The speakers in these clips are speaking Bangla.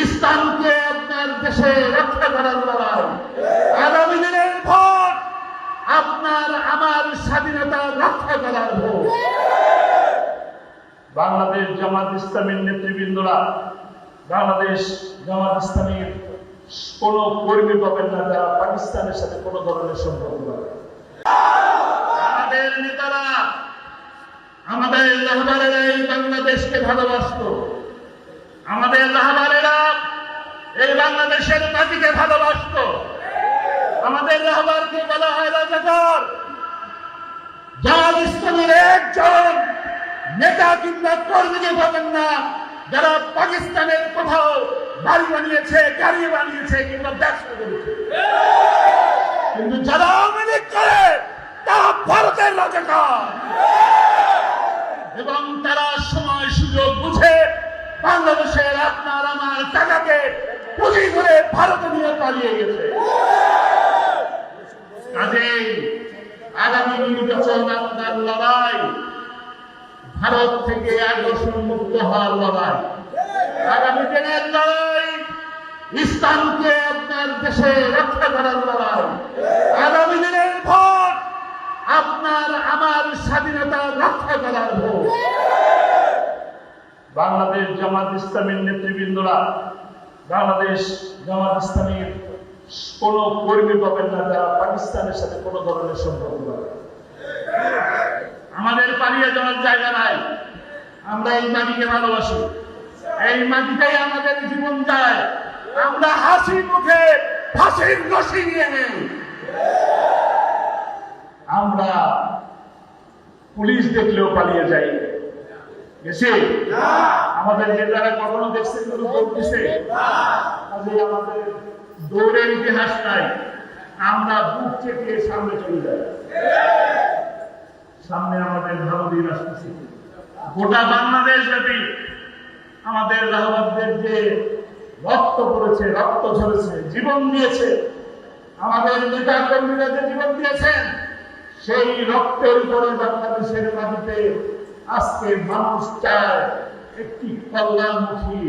ইসলামকে আপনার দেশে রক্ষা করার লড়াই, আগামী দিনের ভোট আপনার আমার স্বাধীনতা রক্ষা করার ভোট। বাংলাদেশ জামাত ইসলামীর নেতৃবৃন্দরা, বাংলাদেশ জামাত ইসলামীর কোন কর্মী পাবেন না যারা পাকিস্তানের সাথে কোন ধরনের সম্পর্ক রাখে। আমাদের নেতারা, আমাদের রাহবারেরা এই বাংলাদেশকে ভালোবাসত, আমাদের রাহবারেরা এই বাংলাদেশের মাটিকে ভালোবাসত। আমাদের রাহবারকে বলা হয় রাজাকার। জামাত ইসলামীর একজন নেতা কিংবা কর্মীকে পাবেন না যারা পাকিস্তানের কোথাও বাড়ি বানিয়েছে, গাড়ি বানিয়েছে কিংবা ব্যবসা করেছে। কিন্তু যারা আওয়ামী লীগ করে তারা ভারতের রাজাকার, এবং তারা সময় সুযোগ বুঝে বাংলাদেশের আপনার আমার টাকাকে পুঁজি করে ভারতে নিয়ে পালিয়ে গেছে। কাজেই আগামী নির্বাচন আপনার লড়াই, ভারত থেকে আগ্রাসন মুক্ত হওয়ার লড়াই, আগামী দিনের লড়াই, ইসলামকে আপনার দেশে রক্ষা করার লড়াই, আগামী দিনের ভোট আপনার আমার স্বাধীনতা রক্ষা করার ভোট। বাংলাদেশ জামাত ইসলামীর নেতৃবৃন্দরা, বাংলাদেশ জামাত ইসলামীর কোন কর্মী পাবেন না যারা পাকিস্তানের সাথে কোন ধরনের সম্পর্ক রাখে। আমাদের পালিয়ে যাওয়ার জায়গা নাই। আমরা এই মাটিকে ভালোবাসি, এই মাটিটাই আমাদের জীবন যায়। আমরা হাসি মুখে ফাঁসির রশি নিয়ে নেই। আমরা পুলিশ দেখলেও পালিয়ে যাই, গেছে আমাদের নেতারা কখনো দেখছেন কোনো দৌড় দিছে? আমাদের দৌড়ের ইতিহাস নাই। আমরা বুক চেপে সামনে চলে যাই। সামনে আমাদের ভালো দিন আসতেছে। গোটা বাংলাদেশ ব্যাপী আমাদের রাহবারদের যে রক্ত পড়েছে, রক্ত ঝরেছে, জীবন দিয়েছে, আমাদের নেতা কর্মীরা যে জীবন দিয়েছেন, সেই রক্তের উপরে বাংলাদেশের মাটিতে আজকে মানুষ চায় একটি কল্যাণমুখী,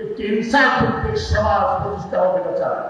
একটি ইনসাফ ভিত্তিক সমাজ প্রতিষ্ঠা হতে চায়।